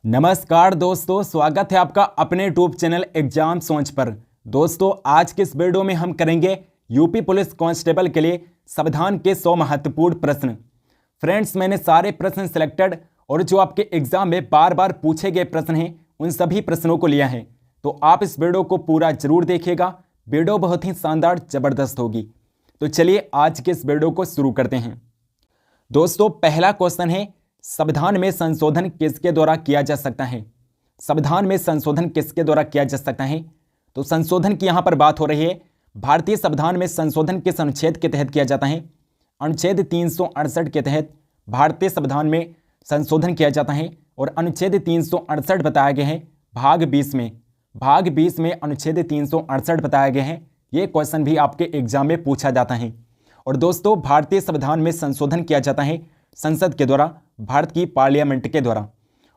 नमस्कार दोस्तों, स्वागत है आपका अपने यूट्यूब चैनल एग्जाम सोच पर। दोस्तों, आज के इस वीडियो में हम करेंगे यूपी पुलिस कांस्टेबल के लिए संविधान के 100 महत्वपूर्ण प्रश्न। फ्रेंड्स, मैंने सारे प्रश्न सिलेक्टेड और जो आपके एग्जाम में बार बार पूछे गए प्रश्न हैं उन सभी प्रश्नों को लिया है, तो आप इस वीडियो को पूरा जरूर देखिएगा। वीडियो बहुत ही शानदार जबरदस्त होगी। तो चलिए आज के इस वीडियो को शुरू करते हैं। दोस्तों, पहला क्वेश्चन है, संविधान में संशोधन किसके द्वारा किया जा सकता है? संविधान में संशोधन किसके द्वारा किया जा सकता है? तो संशोधन की यहां पर बात हो रही है। भारतीय संविधान में संशोधन किस अनुच्छेद के तहत किया जाता है? अनुच्छेद 368 के तहत भारतीय संविधान में संशोधन किया जाता है और अनुच्छेद 368 बताया गया है भाग 20 में। भाग 20 में अनुच्छेद 368 बताया गया है। ये क्वेश्चन भी आपके एग्जाम में पूछा जाता है। और दोस्तों, भारतीय संविधान में संशोधन किया जाता है संसद के द्वारा, भारत की पार्लियामेंट के द्वारा।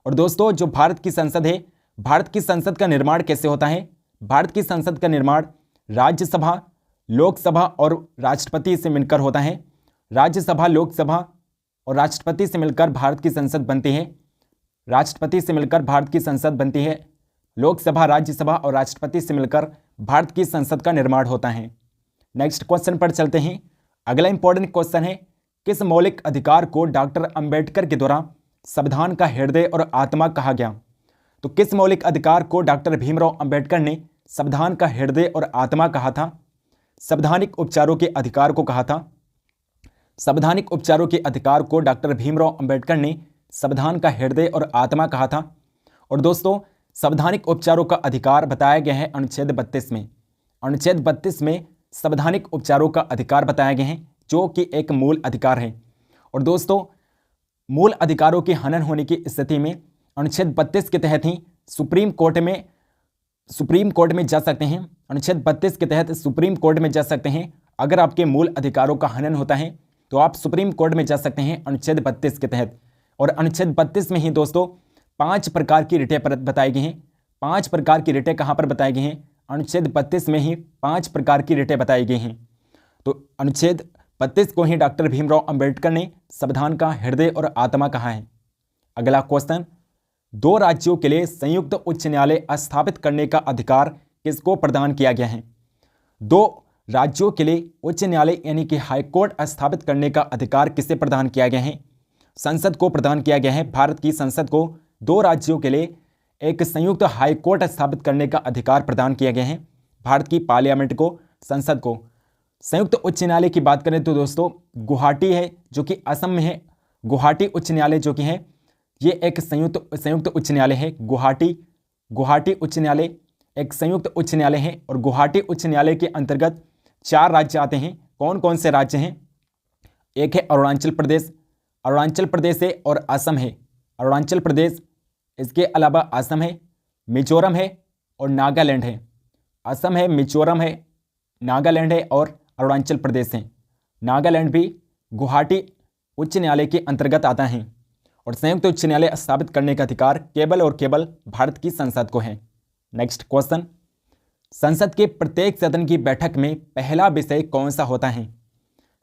और दोस्तों, जो भारत की संसद है, भारत की संसद का निर्माण कैसे होता है? भारत की संसद का निर्माण राज्यसभा, लोकसभा और राष्ट्रपति से मिलकर होता है। राज्यसभा, लोकसभा और राष्ट्रपति से मिलकर भारत की संसद बनती है। राष्ट्रपति से मिलकर भारत की संसद बनती है। लोकसभा, राज्यसभा और राष्ट्रपति से मिलकर भारत की संसद का निर्माण होता है। नेक्स्ट क्वेश्चन पर चलते हैं। अगला इंपॉर्टेंट क्वेश्चन है, किस मौलिक अधिकार को डॉक्टर अंबेडकर के द्वारा संविधान का हृदय और आत्मा कहा गया? तो किस मौलिक अधिकार को डॉक्टर भीमराव अंबेडकर ने संविधान का हृदय और आत्मा कहा था? संवैधानिक उपचारों के अधिकार को कहा था। संवैधानिक उपचारों के अधिकार को डॉक्टर भीमराव अंबेडकर ने संविधान का हृदय और आत्मा कहा था। और दोस्तों, संवैधानिक उपचारों का अधिकार बताया गया है अनुच्छेद 32 में। अनुच्छेद 32 में संवैधानिक उपचारों का अधिकार बताया गया है, जो कि एक मूल अधिकार है। और दोस्तों, मूल अधिकारों के हनन होने की स्थिति में अनुच्छेद 32 के तहत ही सुप्रीम कोर्ट में जा सकते हैं। अनुच्छेद 32 के तहत सुप्रीम कोर्ट में जा सकते हैं। अगर आपके मूल अधिकारों का हनन होता है तो आप सुप्रीम कोर्ट में जा सकते हैं अनुच्छेद 32 के तहत। और अनुच्छेद 32 में ही दोस्तों 5 प्रकार की रिटें बताई गई हैं। 5 प्रकार की रिटें कहाँ पर बताई गई हैं? अनुच्छेद 32 में ही 5 प्रकार की रिटें बताई गई हैं। तो अनुच्छेद 32 को ही डॉक्टर भीमराव अंबेडकर ने संविधान का हृदय और आत्मा कहा है। अगला क्वेश्चन, 2 राज्यों के लिए संयुक्त उच्च न्यायालय स्थापित करने का अधिकार किसको प्रदान किया गया है? 2 राज्यों के लिए उच्च न्यायालय यानी कि हाईकोर्ट स्थापित करने का अधिकार किसे प्रदान किया गया है? संसद को प्रदान किया गया है। भारत की संसद को 2 राज्यों के लिए एक संयुक्त हाईकोर्ट स्थापित करने का अधिकार प्रदान किया गया है। भारत की पार्लियामेंट को, संसद को। संयुक्त उच्च न्यायालय की बात करें तो दोस्तों, गुवाहाटी है जो कि असम में है। गुवाहाटी उच्च न्यायालय जो कि है, ये एक संयुक्त उच्च न्यायालय है। गुवाहाटी उच्च न्यायालय एक संयुक्त उच्च न्यायालय है। और गुवाहाटी उच्च न्यायालय के अंतर्गत 4 राज्य आते हैं। कौन कौन से राज्य हैं? एक है अरुणाचल प्रदेश है और असम है। अरुणाचल प्रदेश, इसके अलावा असम है, मिजोरम है और नागालैंड है। असम है, मिजोरम है, नागालैंड है और अरुणाचल प्रदेश है। नागालैंड भी गुवाहाटी उच्च न्यायालय के अंतर्गत आता है। और संयुक्त उच्च न्यायालय स्थापित करने का अधिकार केवल और केवल भारत की संसद को है। नेक्स्ट क्वेश्चन, संसद के प्रत्येक सदन की बैठक में पहला विषय कौन सा होता है?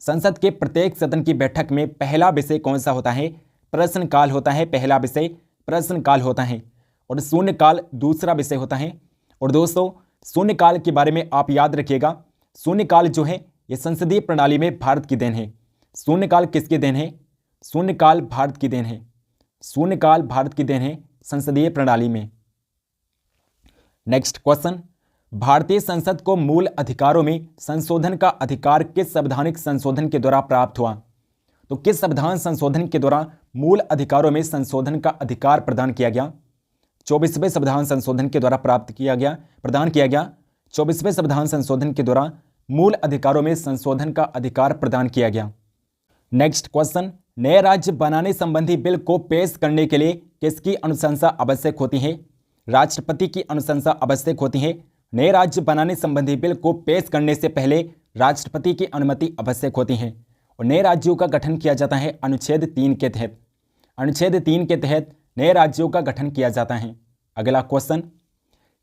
संसद के प्रत्येक सदन की बैठक में पहला विषय कौन सा होता है? प्रश्नकाल होता है। पहला विषय प्रश्नकाल होता है। और शून्यकाल दूसरा विषय होता है। और दोस्तों, शून्यकाल के बारे में आप याद रखिएगा, शून्यकाल जो है ये संसदीय प्रणाली में भारत की देन है। शून्यकाल किसकी देन है? शून्यकाल भारत की देन है। शून्यकाल भारत की देन है संसदीय प्रणाली में। नेक्स्ट क्वेश्चन, भारतीय संसद को मूल अधिकारों में संशोधन का अधिकार किस संवैधानिक संशोधन के द्वारा प्राप्त हुआ? तो किस संविधान संशोधन के द्वारा मूल अधिकारों में संशोधन का अधिकार प्रदान किया गया? 24वें संविधान संशोधन के द्वारा प्रदान किया गया। 24वें संविधान संशोधन के द्वारा मूल अधिकारों में संशोधन का अधिकार प्रदान किया गया। नेक्स्ट क्वेश्चन, नए राज्य बनाने संबंधी बिल को पेश करने के लिए किसकी अनुशंसा आवश्यक होती है? राष्ट्रपति की अनुशंसा आवश्यक होती है। नए राज्य बनाने संबंधी बिल को पेश करने से पहले राष्ट्रपति की अनुमति आवश्यक होती है। और नए राज्यों का गठन किया जाता है अनुच्छेद 3 के तहत। अनुच्छेद 3 के तहत नए राज्यों का गठन किया जाता है। अगला क्वेश्चन,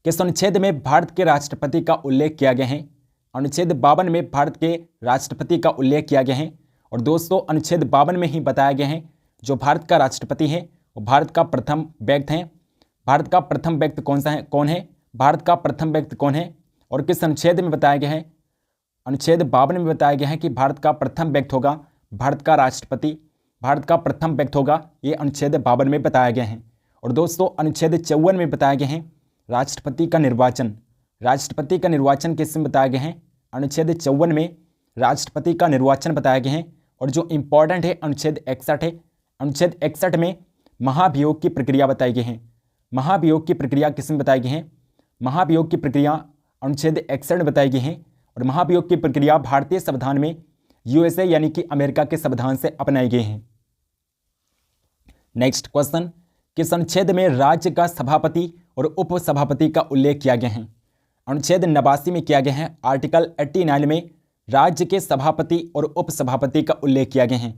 किस अनुच्छेद में भारत के राष्ट्रपति का उल्लेख किया गया है? अनुच्छेद 52 में भारत के राष्ट्रपति का उल्लेख किया गया है। और दोस्तों, अनुच्छेद 52 में ही बताया गया है जो भारत का राष्ट्रपति है वो भारत का प्रथम व्यक्ति हैं। भारत का प्रथम व्यक्ति कौन है? भारत का प्रथम व्यक्ति कौन है? और किस अनुच्छेद में बताया गया है? अनुच्छेद 52 में बताया गया है कि भारत का प्रथम व्यक्ति होगा भारत का राष्ट्रपति। भारत का प्रथम व्यक्ति होगा, ये अनुच्छेद 52 में बताया गया है। और दोस्तों अनुच्छेद 54 में बताया गया है राष्ट्रपति का निर्वाचन। राष्ट्रपति का निर्वाचन किस में बताया गया है? अनुच्छेद 54 में राष्ट्रपति का निर्वाचन बताया गया है। और जो इंपॉर्टेंट है अनुच्छेद 61 है। अनुच्छेद 61 में महाभियोग की प्रक्रिया बताई गई है। महाभियोग की प्रक्रिया किस में बताई गई है? महाभियोग की प्रक्रिया अनुच्छेद 61 में बताई गई है। और महाभियोग की प्रक्रिया भारतीय संविधान में यूएसए यानी कि अमेरिका के संविधान से अपनाई गई है। नेक्स्ट क्वेश्चन, किस अनुच्छेद में राज्य का सभापति और उपसभापति का उल्लेख किया गया है? अनुच्छेद 89 में किया गया है। आर्टिकल 89 में राज्य के सभापति और उपसभापति का उल्लेख किया गया है।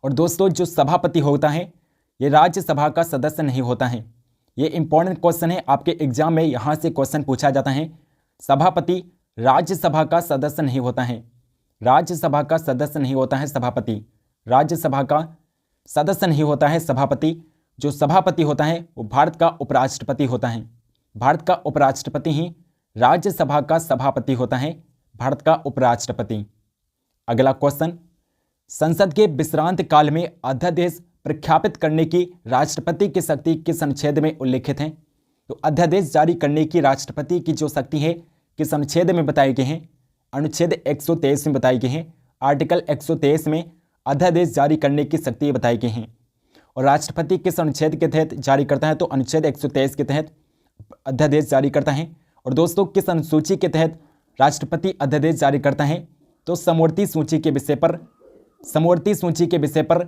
और दोस्तों जो सभापति होता है ये राज्यसभा का सदस्य नहीं होता है। ये इंपॉर्टेंट क्वेश्चन है, आपके एग्जाम में यहाँ से क्वेश्चन पूछा जाता है। सभापति राज्यसभा का सदस्य नहीं होता है। राज्यसभा का सदस्य नहीं होता है सभापति। राज्यसभा का सदस्य नहीं होता है सभापति। जो सभापति होता है वो भारत का उपराष्ट्रपति होता है। भारत का उपराष्ट्रपति ही राज्यसभा का सभापति होता है, भारत का उपराष्ट्रपति। अगला क्वेश्चन, संसद के विश्रांत काल में अध्यादेश प्रख्यापित करने की राष्ट्रपति की शक्ति किस अनुच्छेद में उल्लेखित है? तो अध्यादेश जारी करने की राष्ट्रपति की जो शक्ति है किस अनुच्छेद में बताई गई है? अनुच्छेद 123 में बताई गई है। आर्टिकल 123 में अध्यादेश जारी करने की शक्ति बताई गई है। और राष्ट्रपति किस अनुच्छेद के तहत जारी करता है? तो अनुच्छेद 123 के तहत अध्यादेश जारी करता है। और दोस्तों किस अनुसूची के तहत राष्ट्रपति अध्यादेश जारी करता है? तो समवर्ती सूची के विषय पर, समवर्ती सूची के विषय पर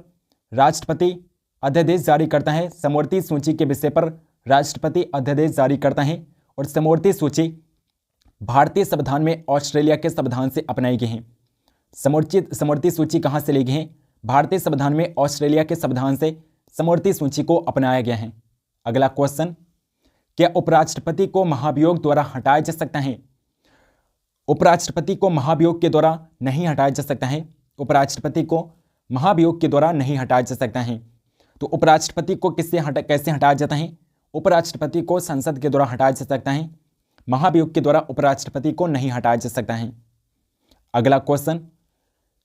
राष्ट्रपति अध्यादेश जारी करता है। समवर्ती सूची के विषय पर राष्ट्रपति अध्यादेश जारी करता है। और समवर्ती सूची भारतीय संविधान में ऑस्ट्रेलिया के संविधान से अपनाई गई है। समवर्ती सूची कहाँ से ली गई है? भारतीय संविधान में ऑस्ट्रेलिया के संविधान से समवर्ती सूची को अपनाया गया है। अगला क्वेश्चन, क्या उपराष्ट्रपति को महाभियोग द्वारा हटाया जा सकता है? उपराष्ट्रपति को महाभियोग के द्वारा नहीं हटाया जा सकता है। उपराष्ट्रपति को महाभियोग के द्वारा नहीं हटाया जा सकता है। तो उपराष्ट्रपति को कैसे हटाया जाता है? उपराष्ट्रपति को संसद के द्वारा हटाया जा सकता है। महाभियोग के द्वारा उपराष्ट्रपति को नहीं हटाया जा सकता है। अगला क्वेश्चन,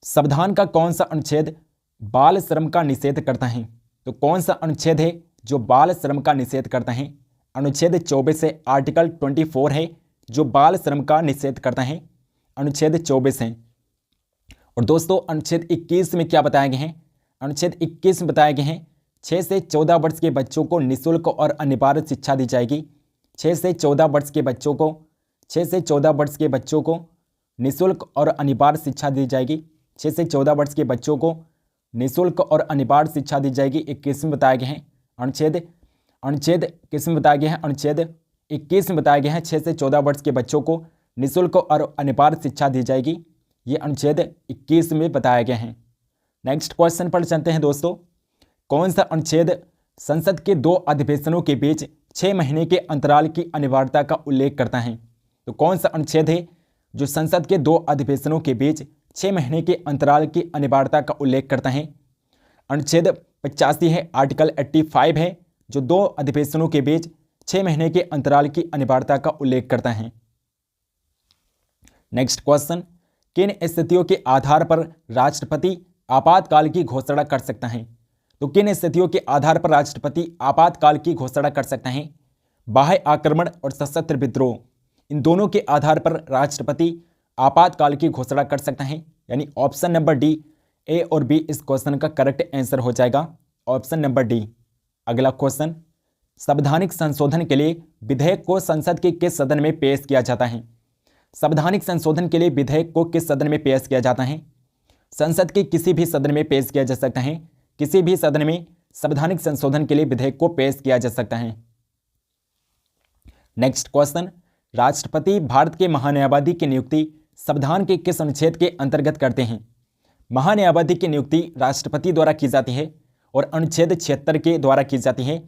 संविधान का कौन सा अनुच्छेद बाल श्रम का निषेध करता है? तो कौन सा अनुच्छेद है जो बाल श्रम का निषेध करता है? अनुच्छेद 24 से आर्टिकल 24 है जो बाल श्रम का निषेध करता है, अनुच्छेद 24 है। और दोस्तों अनुच्छेद 21 में क्या बताया गया है? अनुच्छेद 21 में बताया गया है 6 से 14 वर्ष के बच्चों को निःशुल्क और अनिवार्य शिक्षा दी जाएगी। 6 से 14 वर्ष के बच्चों को 6 से 14 वर्ष के बच्चों को निःशुल्क और अनिवार्य शिक्षा दी जाएगी। 6 से 14 वर्ष के बच्चों को निःशुल्क और अनिवार्य शिक्षा दी जाएगी। 21 में बताया गया है अनुच्छेद किस में बताया गया है? अनुच्छेद 21 में बताया गया है 6 से 14 वर्ष के बच्चों को निःशुल्क और अनिवार्य शिक्षा दी जाएगी। ये अनुच्छेद 21 में बताया गया है। नेक्स्ट क्वेश्चन पर चलते हैं दोस्तों। कौन सा अनुच्छेद संसद के 2 अधिवेशनों के बीच 6 महीने के अंतराल की अनिवार्यता का उल्लेख करता है? तो कौन सा अनुच्छेद है जो संसद के 2 अधिवेशनों के बीच 6 महीने के अंतराल की अनिवार्यता का उल्लेख करता है? अनुच्छेद 85 है, आर्टिकल 85 है जो 2 अधिवेशनों के बीच 6 महीने के अंतराल की अनिवार्यता का उल्लेख करता है। नेक्स्ट क्वेश्चन, किन स्थितियों के आधार पर राष्ट्रपति आपातकाल की घोषणा कर सकता है? तो किन स्थितियों के आधार पर राष्ट्रपति आपातकाल की घोषणा कर सकता है? बाह्य आक्रमण और सशस्त्र विद्रोह, इन दोनों के आधार पर राष्ट्रपति आपातकाल की घोषणा कर सकता है। यानी ऑप्शन नंबर डी, ए और बी इस क्वेश्चन का करेक्ट आंसर हो जाएगा, ऑप्शन नंबर डी। अगला क्वेश्चन, संवैधानिक संशोधन के लिए विधेयक को संसद के किस सदन में पेश किया जाता है? संवैधानिक संशोधन के लिए विधेयक को किस सदन में पेश किया जाता है? संसद के किसी भी सदन में पेश किया जा सकता है। किसी भी सदन में संवैधानिक संशोधन के लिए विधेयक को पेश किया जा सकता है। नेक्स्ट क्वेश्चन, राष्ट्रपति भारत के महान्यायवादी की नियुक्ति संविधान के किस अनुच्छेद के अंतर्गत करते हैं? महान्यायवादी की नियुक्ति राष्ट्रपति द्वारा की जाती है और अनुच्छेद 76 के द्वारा की जाती है।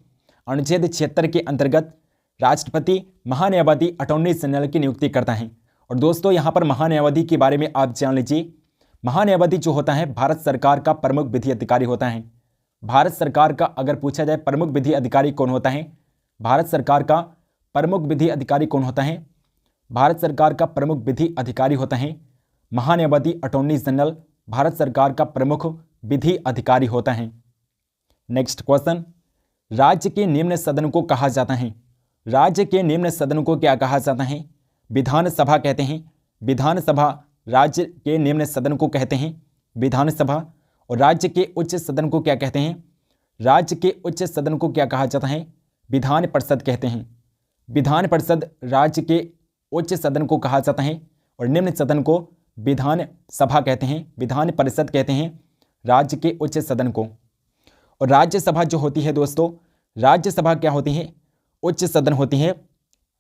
अनुच्छेद 76 के अंतर्गत राष्ट्रपति महान्यायवादी अटॉर्नी जनरल की नियुक्ति करता है। और दोस्तों यहाँ पर महान्यायवादी के बारे में आप जान लीजिए। महान्यायवादी जो होता है भारत सरकार का प्रमुख विधि अधिकारी होता है। भारत सरकार का अगर पूछा जाए प्रमुख विधि अधिकारी कौन होता है, भारत सरकार का प्रमुख विधि अधिकारी कौन होता है? भारत सरकार का प्रमुख विधि अधिकारी होता है महान्यायवादी अटॉर्नी जनरल भारत सरकार का प्रमुख विधि अधिकारी होता है। नेक्स्ट क्वेश्चन, राज्य के निम्न सदन को कहा जाता है? राज्य के निम्न सदन को क्या कहा जाता है? विधानसभा कहते हैं। विधानसभा राज्य के निम्न सदन को कहते हैं विधानसभा। और राज्य के उच्च सदन को क्या कहते हैं? राज्य के उच्च सदन को क्या कहा जाता है? विधान परिषद कहते हैं। विधान परिषद राज्य के उच्च सदन को कहा जाता है और निम्न सदन को विधान सभा कहते हैं। विधान परिषद कहते हैं राज्य के उच्च सदन को। और राज्यसभा जो होती है दोस्तों, राज्यसभा क्या होती है? उच्च सदन होती है।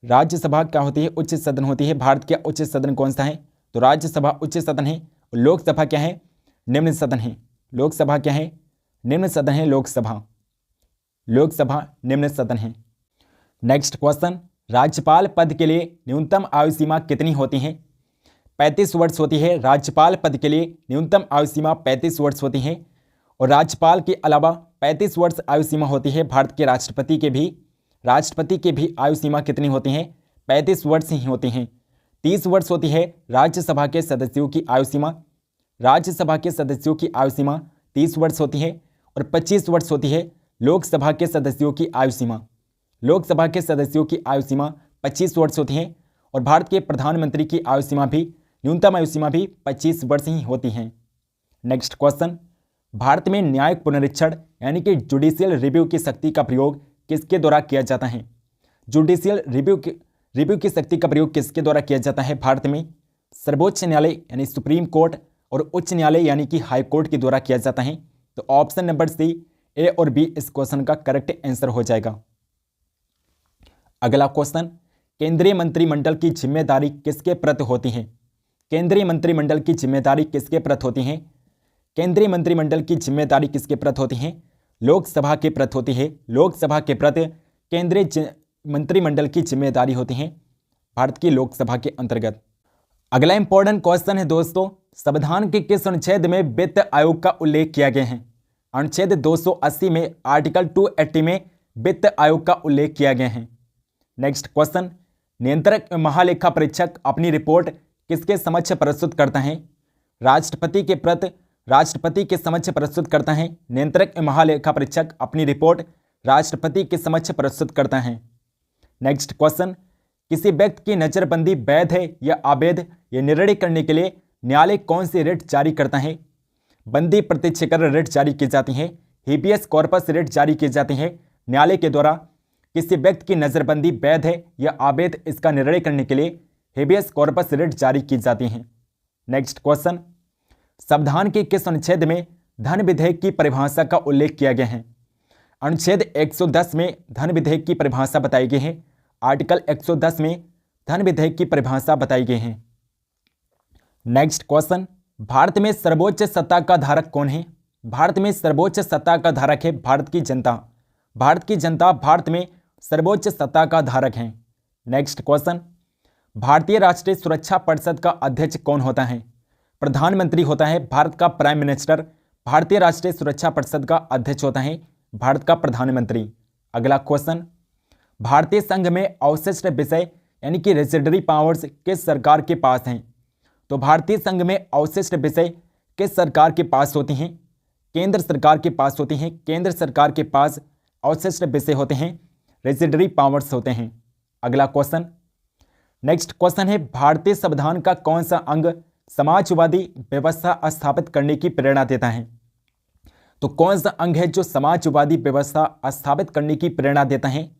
राज्यसभा क्या होती है? उच्च सदन होती है। भारत का उच्च सदन कौन सा है? तो राज्यसभा उच्च सदन है। और लोकसभा क्या है? निम्न सदन है। लोकसभा क्या है? निम्न सदन है। लोकसभा निम्न सदन है। नेक्स्ट क्वेश्चन, राज्यपाल पद के लिए न्यूनतम आयु सीमा कितनी होती है? 35 वर्ष होती है। राज्यपाल पद के लिए न्यूनतम आयु सीमा 35 वर्ष होती है। और राज्यपाल के अलावा 35 वर्ष आयु सीमा होती है भारत के राष्ट्रपति के भी आयु सीमा कितनी होती है? 35 वर्ष ही होती हैं। 30 वर्ष होती है राज्यसभा के सदस्यों की आयु सीमा। राज्यसभा के सदस्यों की आयु सीमा 30 वर्ष होती है। और 25 वर्ष होती है लोकसभा के सदस्यों की आयु सीमा। लोकसभा के सदस्यों की आयु सीमा 25 वर्ष होती है। और भारत के प्रधानमंत्री की आयु सीमा भी न्यूनतम आयु सीमा भी 25 वर्ष ही होती हैं। नेक्स्ट क्वेश्चन, भारत में न्यायिक पुनरीक्षण यानी कि जुडिशियल रिव्यू की शक्ति का प्रयोग किसके द्वारा किया जाता है? जुडिशियल रिव्यू की शक्ति का प्रयोग किसके द्वारा किया जाता है भारत में? सर्वोच्च न्यायालय यानी सुप्रीम कोर्ट और उच्च न्यायालय यानी कि हाई कोर्ट के द्वारा किया जाता है। तो ऑप्शन नंबर सी, ए और बी इस क्वेश्चन का करेक्ट आंसर हो जाएगा। अगला क्वेश्चन, केंद्रीय मंत्रिमंडल की जिम्मेदारी किसके प्रति होती है? केंद्रीय मंत्रिमंडल की जिम्मेदारी किसके प्रति होती है? केंद्रीय मंत्रिमंडल की जिम्मेदारी किसके प्रति होती है? लोकसभा के प्रति होती है। लोकसभा के प्रति केंद्रीय मंत्रिमंडल की जिम्मेदारी होती है भारत की लोकसभा के अंतर्गत। अगला इंपॉर्टेंट क्वेश्चन है दोस्तों, संविधान के किस अनुच्छेद में वित्त आयोग का उल्लेख किया गया है? अनुच्छेद 280 में आर्टिकल 280 में वित्त आयोग का उल्लेख किया गया है। नेक्स्ट क्वेश्चन, नियंत्रक महालेखा परीक्षक अपनी रिपोर्ट किसके समक्ष प्रस्तुत करता है? राष्ट्रपति के समक्ष प्रस्तुत करता है। नियंत्रक महालेखा परीक्षक अपनी रिपोर्ट राष्ट्रपति के समक्ष प्रस्तुत करता है। नेक्स्ट क्वेश्चन, किसी व्यक्ति की नजरबंदी वैध है या अवैध यह निर्णय करने के लिए न्यायालय कौन सी रिट जारी करता है? बंदी प्रत्यक्षीकरण रिट जारी की जाती है। हेबियस कॉर्पस रिट जारी की जाती है। न्यायालय के द्वारा किसी व्यक्ति की नजरबंदी वैध है या अवैध इसका निर्णय करने के लिए हेबियस कॉर्पस रिट जारी की जाती है। नेक्स्ट क्वेश्चन, संविधान के किस अनुच्छेद में धन विधेयक की परिभाषा का उल्लेख किया गया है? अनुच्छेद 110 में धन विधेयक की परिभाषा बताई गई है। आर्टिकल 110 में धन विधेयक की परिभाषा बताई गई है। नेक्स्ट क्वेश्चन, भारत में सर्वोच्च सत्ता का धारक कौन है? भारत में सर्वोच्च सत्ता का धारक है भारत की जनता। भारत की जनता भारत में सर्वोच्च सत्ता का धारक है। नेक्स्ट क्वेश्चन, भारतीय राष्ट्रीय सुरक्षा परिषद का अध्यक्ष कौन होता है? प्रधानमंत्री होता है भारत का प्राइम मिनिस्टर। भारतीय राष्ट्रीय सुरक्षा परिषद का अध्यक्ष होता है भारत का प्रधानमंत्री। अगला क्वेश्चन, भारतीय संघ में अवशिष्ट विषय यानी कि रेसिडरी पावर्स किस सरकार के पास हैं? तो भारतीय संघ में अवशिष्ट विषय किस सरकार के पास होती हैं? केंद्र सरकार के पास होती हैं। केंद्र सरकार के पास अवशिष्ट विषय होते हैं, रेसिडरी पावर्स होते हैं। अगला क्वेश्चन, नेक्स्ट क्वेश्चन है, भारतीय संविधान का कौन सा अंग समाजवादी व्यवस्था स्थापित करने की प्रेरणा देता है? तो कौन सा अंग है जो समाजवादी व्यवस्था स्थापित करने की प्रेरणा देता है?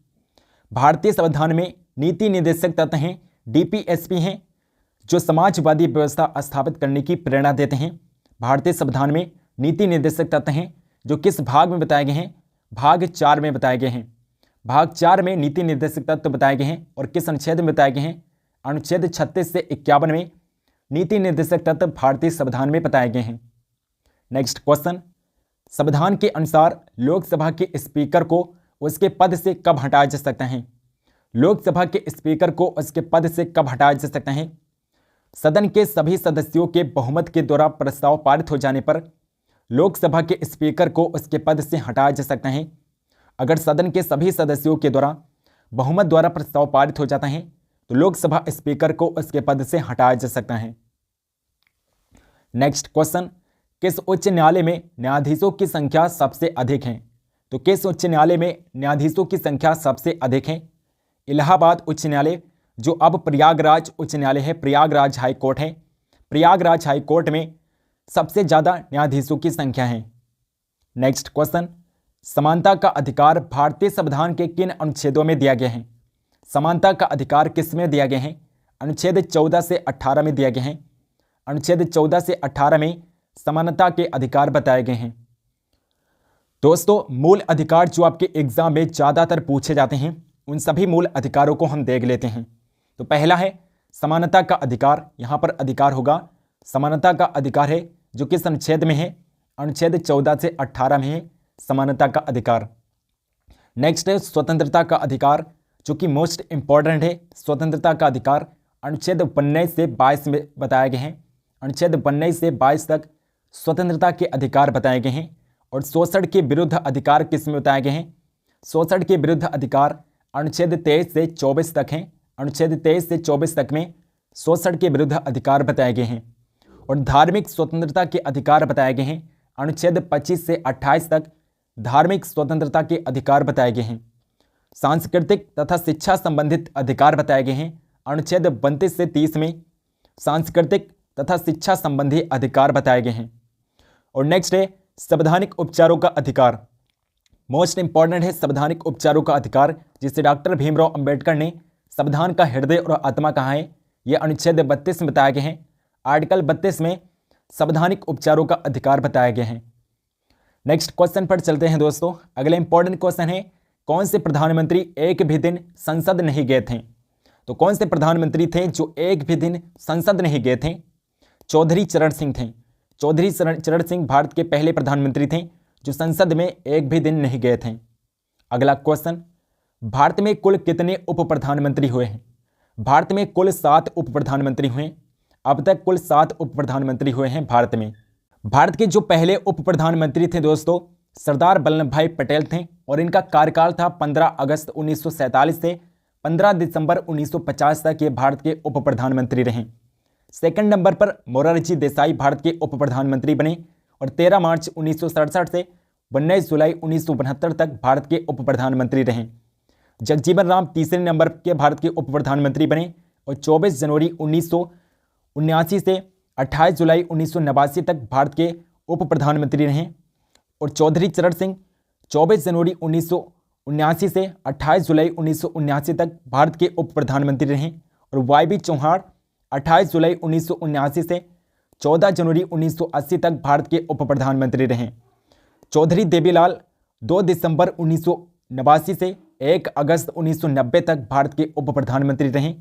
भारतीय संविधान में नीति निर्देशक तत्व हैं, डीपीएसपी हैं, जो समाजवादी व्यवस्था स्थापित करने की प्रेरणा देते हैं। भारतीय संविधान में नीति निर्देशक तत्व हैं जो किस भाग में बताए गए हैं? भाग 4 में बताए गए हैं। भाग 4 में नीति निर्देशक तत्व बताए गए हैं और किस अनुच्छेद में बताए गए हैं? अनुच्छेद 36 से 51 में नीति निर्देशक तत्व भारतीय संविधान में बताए गए हैं। नेक्स्ट क्वेश्चन, संविधान के अनुसार लोकसभा के स्पीकर को उसके पद से कब हटाया जा सकता है? लोकसभा के स्पीकर को उसके पद से कब हटाया जा सकता है? सदन के सभी सदस्यों के बहुमत के द्वारा प्रस्ताव पारित हो जाने पर लोकसभा के स्पीकर को उसके पद से हटाया जा सकता है। अगर सदन के सभी सदस्यों के द्वारा बहुमत द्वारा प्रस्ताव पारित हो जाता है तो लोकसभा स्पीकर को उसके पद से हटाया जा सकता है। नेक्स्ट क्वेश्चन, किस उच्च न्यायालय में न्यायाधीशों की संख्या सबसे अधिक है? तो किस उच्च न्यायालय में न्यायाधीशों की संख्या सबसे अधिक है? इलाहाबाद उच्च न्यायालय, जो अब प्रयागराज उच्च न्यायालय है, प्रयागराज हाई कोर्ट है। प्रयागराज हाई कोर्ट में सबसे ज़्यादा न्यायाधीशों की संख्या है। नेक्स्ट क्वेश्चन, समानता का अधिकार भारतीय संविधान के किन अनुच्छेदों में दिया गया है? समानता का अधिकार किस में दिया गया है? अनुच्छेद 14 से 18 में दिया गया है। अनुच्छेद 14 से 18 में समानता के अधिकार बताए गए हैं। दोस्तों, मूल अधिकार जो आपके एग्जाम में ज़्यादातर पूछे जाते हैं, उन सभी मूल अधिकारों को हम देख लेते हैं। तो पहला है समानता का अधिकार। यहाँ पर अधिकार होगा समानता का अधिकार है, जो किस अनुच्छेद में है? अनुच्छेद 14 से 18 में है समानता का अधिकार। नेक्स्ट है स्वतंत्रता का अधिकार, जो कि मोस्ट इंपॉर्टेंट है। स्वतंत्रता का अधिकार अनुच्छेद 19 से 22 में बताए गए हैं। अनुच्छेद 19 से 22 तक स्वतंत्रता के अधिकार बताए गए हैं। और शोषण के विरुद्ध अधिकार किस में बताए गए हैं? शोषण के विरुद्ध अधिकार अनुच्छेद 23 से 24 तक हैं। अनुच्छेद 23 से 24 तक में शोषण के विरुद्ध अधिकार बताए गए हैं। और धार्मिक स्वतंत्रता के अधिकार बताए गए हैं। अनुच्छेद 25 से 28 तक धार्मिक स्वतंत्रता के अधिकार बताए गए हैं। सांस्कृतिक तथा शिक्षा संबंधित अधिकार बताए गए हैं। अनुच्छेद 32 से 30 में सांस्कृतिक तथा शिक्षा संबंधी अधिकार बताए गए हैं। और नेक्स्ट है संवैधानिक उपचारों का अधिकार। मोस्ट इंपॉर्टेंट है संवैधानिक उपचारों का अधिकार, जिसे डॉक्टर भीमराव अंबेडकर ने संविधान का हृदय और आत्मा कहा है। यह अनुच्छेद 32 में बताए गए हैं। आर्टिकल 32 में संवैधानिक उपचारों का अधिकार बताए गए हैं। नेक्स्ट क्वेश्चन पर चलते हैं दोस्तों। अगला इंपॉर्टेंट क्वेश्चन है, कौन से प्रधानमंत्री एक भी दिन संसद नहीं गए थे? तो कौन से प्रधानमंत्री थे जो एक भी दिन संसद नहीं गए थे? चौधरी चरण सिंह थे। चौधरी चरण सिंह भारत के पहले प्रधानमंत्री थे जो संसद में एक भी दिन नहीं गए थे। अगला क्वेश्चन, भारत में कुल कितने उप प्रधानमंत्री हुए हैं? भारत में कुल 7 उप प्रधानमंत्री हुए। अब तक कुल 7 उप प्रधानमंत्री हुए हैं भारत में। भारत के जो पहले उप प्रधानमंत्री थे दोस्तों, सरदार वल्लभ भाई पटेल थे और इनका कार्यकाल था 15 अगस्त 1947 से 15 दिसंबर 1950 तक ये भारत के उप प्रधानमंत्री रहे। सेकंड नंबर पर मोरारजी देसाई भारत के उप प्रधानमंत्री बने और 13 मार्च 1967 से 19 जुलाई 1972 तक भारत के उप प्रधानमंत्री रहे। जगजीवन राम तीसरे नंबर के भारत के उप प्रधानमंत्री बने और 24 जनवरी 1979 से 28 जुलाई 1989 तक भारत के उप प्रधानमंत्री रहे। और चौधरी चरण सिंह 24 जनवरी 1979 से 28 जुलाई 1979 तक भारत के उप प्रधानमंत्री रहे। और वाई.बी. चौहान 28 जुलाई 1979 से 14 जनवरी 1980 तक भारत के उप प्रधानमंत्री रहे। चौधरी देवीलाल 2 दिसंबर 1989 से 1 अगस्त 1990 तक भारत के उप प्रधानमंत्री रहे।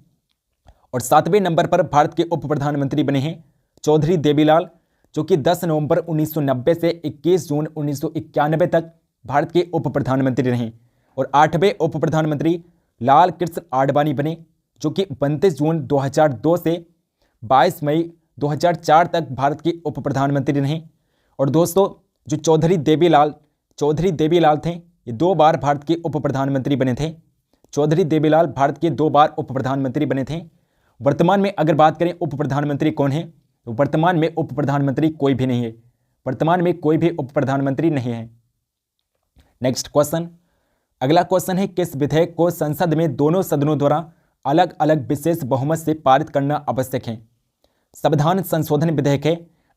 और 7वें नंबर पर भारत के उप प्रधानमंत्री बने हैं चौधरी देवीलाल, जो कि 10 नवंबर 1990 से 21 जून 1991 तक भारत के उप प्रधानमंत्री रहे। और 8वें उप प्रधानमंत्री लाल कृष्ण आडवाणी बने, जो कि 29 जून 2002 से 22 मई 2004 तक भारत के उप प्रधानमंत्री रहे। और दोस्तों, जो चौधरी देवीलाल थे, ये 2 बार भारत के उप प्रधानमंत्री बने थे। चौधरी देवीलाल भारत के 2 बार उप प्रधानमंत्री बने थे। वर्तमान में अगर बात करें उप प्रधानमंत्री कौन है, तो वर्तमान में उप प्रधानमंत्री कोई भी नहीं है। वर्तमान में कोई भी उप प्रधानमंत्री नहीं है। नेक्स्ट क्वेश्चन, अगला क्वेश्चन है, किस विधेयक को संसद में दोनों सदनों द्वारा अलग अलग विशेष बहुमत से पारित करना आवश्यक है? संविधान संशोधन विधेयक है।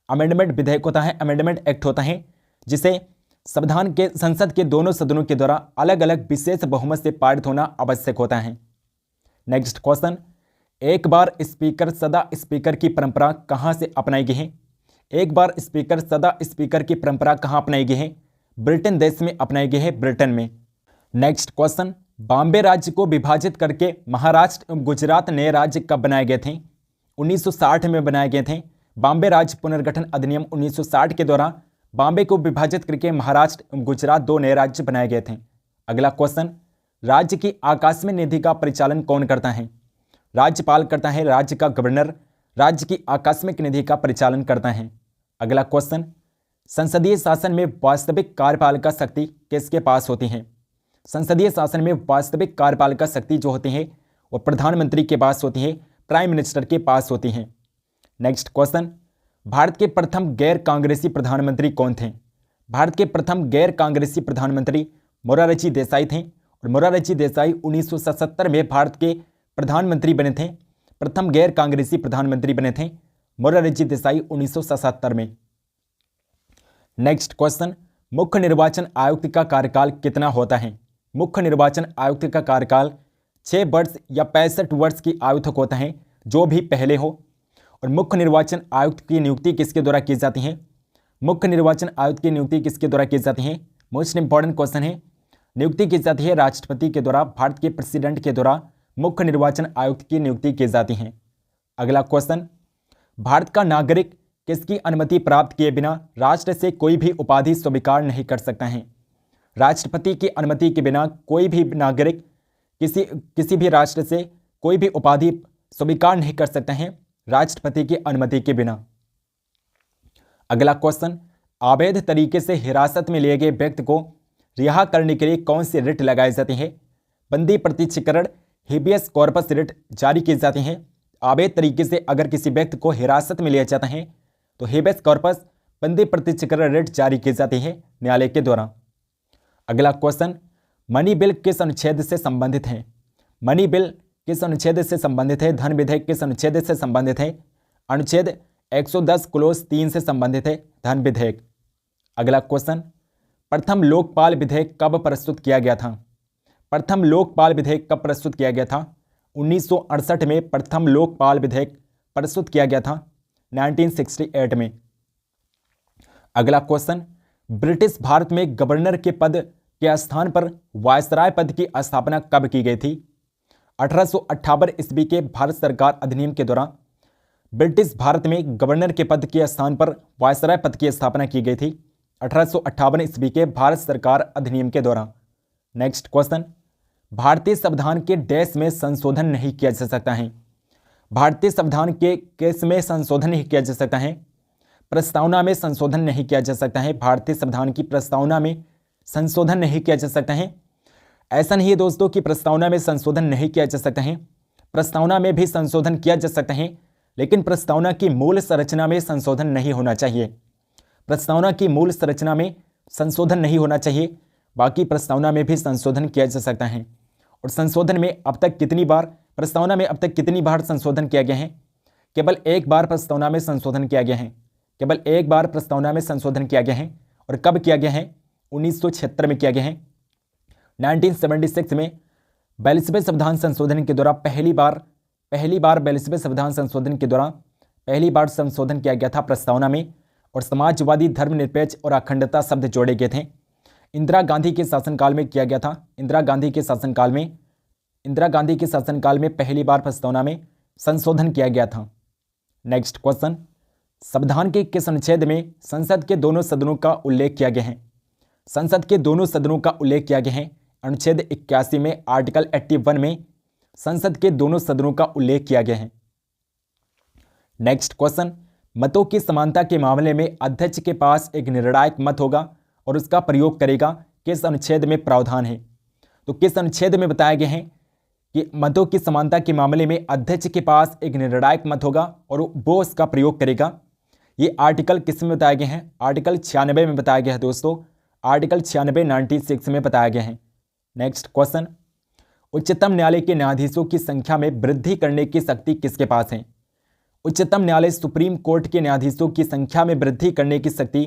अमेंडमेंट विधेयक होता है, अमेंडमेंट एक्ट होता है, जिसे संविधान के संसद के दोनों सदनों के द्वारा अलग अलग विशेष बहुमत से पारित होना आवश्यक होता है। नेक्स्ट क्वेश्चन, एक बार स्पीकर सदा स्पीकर की परंपरा कहाँ से अपनाई गई है? एक बार स्पीकर सदा स्पीकर की परंपरा कहाँ अपनाई गई है? ब्रिटेन देश में अपनाई गई है, ब्रिटेन में। नेक्स्ट क्वेश्चन, बॉम्बे राज्य को विभाजित करके महाराष्ट्र एवं गुजरात नए राज्य कब बनाए गए थे? 1960 में बनाए गए थे। बॉम्बे राज्य पुनर्गठन अधिनियम 1960 के द्वारा बॉम्बे को विभाजित करके महाराष्ट्र एवं गुजरात 2 नए राज्य बनाए गए थे। अगला क्वेश्चन, राज्य की आकस्मिक निधि का परिचालन कौन करता है? राज्यपाल करता है, राज्य का गवर्नर राज्य की आकस्मिक निधि का परिचालन करता है। अगला क्वेश्चन, संसदीय शासन में वास्तविक कार्यपालिका शक्ति किसके पास होती है? संसदीय शासन में वास्तविक कार्यपालिका शक्ति जो होती है वो प्रधानमंत्री के पास होती है, प्राइम मिनिस्टर के पास होती हैं। नेक्स्ट क्वेश्चन, भारत के प्रथम गैर कांग्रेसी प्रधानमंत्री कौन थे? भारत के प्रथम गैर कांग्रेसी प्रधानमंत्री मोरारजी देसाई थे और मोरारजी देसाई 1977 में भारत के प्रधानमंत्री बने थे। प्रथम गैर कांग्रेसी प्रधानमंत्री बने थे मोरारजी देसाई 1977 में। नेक्स्ट क्वेश्चन, मुख्य निर्वाचन आयुक्त का कार्यकाल कितना होता है? मुख्य निर्वाचन आयुक्त का कार्यकाल 6 वर्ष या 65 वर्ष की आयु तक होता है, जो भी पहले हो। और मुख्य निर्वाचन आयुक्त की नियुक्ति किसके द्वारा की जाती है? मुख्य निर्वाचन आयुक्त की नियुक्ति किसके द्वारा की जाती है? मोस्ट इंपॉर्टेंट क्वेश्चन है। नियुक्ति की जाती है राष्ट्रपति के द्वारा, भारत के प्रेसिडेंट के द्वारा मुख्य निर्वाचन आयुक्त की नियुक्ति की जाती है। अगला क्वेश्चन, भारत का नागरिक किसकी अनुमति प्राप्त किए बिना राष्ट्र से कोई भी उपाधि स्वीकार नहीं कर सकता है? राष्ट्रपति की अनुमति के बिना कोई भी नागरिक किसी भी राष्ट्र से कोई भी उपाधि स्वीकार नहीं कर सकते हैं, राष्ट्रपति की अनुमति के बिना। अगला क्वेश्चन, अवैध तरीके से हिरासत में लिए गए व्यक्ति को रिहा करने के लिए कौन सी रिट लगाई जाती है? बंदी प्रत्यक्षीकरण, हेबियस कॉर्पस रिट जारी की जाती है। अवैध तरीके से अगर किसी व्यक्ति को हिरासत में लिया जाता है तो हेबियस कॉर्पस, बंदी प्रत्यक्षीकरण रिट जारी की जाती है न्यायालय के द्वारा। अगला क्वेश्चन, मनी बिल किस अनुच्छेद से संबंधित है? मनी बिल किस अनुच्छेद से संबंधित है? धन विधेयक किस अनुच्छेद से संबंधित है? अनुच्छेद 110 क्लोज 3 से संबंधित है धन विधेयक। अगला क्वेश्चन, प्रथम लोकपाल विधेयक कब प्रस्तुत किया गया था? प्रथम लोकपाल विधेयक कब प्रस्तुत किया गया था? 1968 में प्रथम लोकपाल विधेयक प्रस्तुत किया गया था, 1968 में। अगला क्वेश्चन, ब्रिटिश भारत में गवर्नर के पद के स्थान पर वायसराय पद की स्थापना कब की गई थी? 1858 ईस्वी के भारत सरकार अधिनियम के द्वारा ब्रिटिश भारत में गवर्नर के पद के स्थान पर वायसराय पद की स्थापना की गई थी, 1858 ईस्वी के भारत सरकार अधिनियम के द्वारा। नेक्स्ट क्वेश्चन, भारतीय संविधान के डैश में संशोधन नहीं किया जा सकता है? भारतीय संविधान के केस में संशोधन नहीं किया जा सकता है? प्रस्तावना में संशोधन नहीं किया जा सकता है। भारतीय संविधान की प्रस्तावना में संशोधन नहीं किया जा सकता है। ऐसा नहीं है दोस्तों कि प्रस्तावना में संशोधन नहीं किया जा सकता है, प्रस्तावना में भी संशोधन किया जा सकता है, लेकिन प्रस्तावना की मूल संरचना में संशोधन नहीं होना चाहिए। प्रस्तावना की मूल संरचना में संशोधन नहीं होना चाहिए, बाकी प्रस्तावना में भी संशोधन किया जा सकता है। और संशोधन में अब तक कितनी बार, प्रस्तावना में अब तक कितनी बार संशोधन किया गया है? केवल एक बार प्रस्तावना में संशोधन किया गया है, केवल एक बार प्रस्तावना में संशोधन किया गया है। और कब किया गया है? 1976 में किया गया है। 1976 में 42वें संविधान संशोधन के द्वारा पहली बार 42वें संविधान संशोधन के द्वारा पहली बार संशोधन किया गया था प्रस्तावना में, और समाजवादी, धर्मनिरपेक्ष और अखंडता शब्द जोड़े गए थे। इंदिरा गांधी के शासनकाल में किया गया था। इंदिरा गांधी के शासनकाल में पहली बार प्रस्तावना में संशोधन किया गया था। नेक्स्ट क्वेश्चन, संविधान के किस अनुच्छेद में संसद के दोनों सदनों का उल्लेख किया गया है? संसद के दोनों सदनों का उल्लेख किया गया है अनुच्छेद 81 में, आर्टिकल 81 में संसद के दोनों सदनों का उल्लेख किया गया है। नेक्स्ट क्वेश्चन, मतों की समानता के मामले में अध्यक्ष के पास एक निर्णायक मत होगा और उसका प्रयोग करेगा, किस अनुच्छेद में प्रावधान है? तो किस अनुच्छेद में बताया गया है कि मतों की समानता के मामले में अध्यक्ष के पास एक निर्णायक मत होगा और वो उसका प्रयोग करेगा? ये आर्टिकल किस में बताया गया है? आर्टिकल 96 में बताया गया है दोस्तों, आर्टिकल 96 96 में बताया गया है। नेक्स्ट क्वेश्चन, उच्चतम न्यायालय के न्यायाधीशों की संख्या में वृद्धि करने की शक्ति किसके पास है? उच्चतम न्यायालय सुप्रीम कोर्ट के न्यायाधीशों की संख्या में वृद्धि करने की शक्ति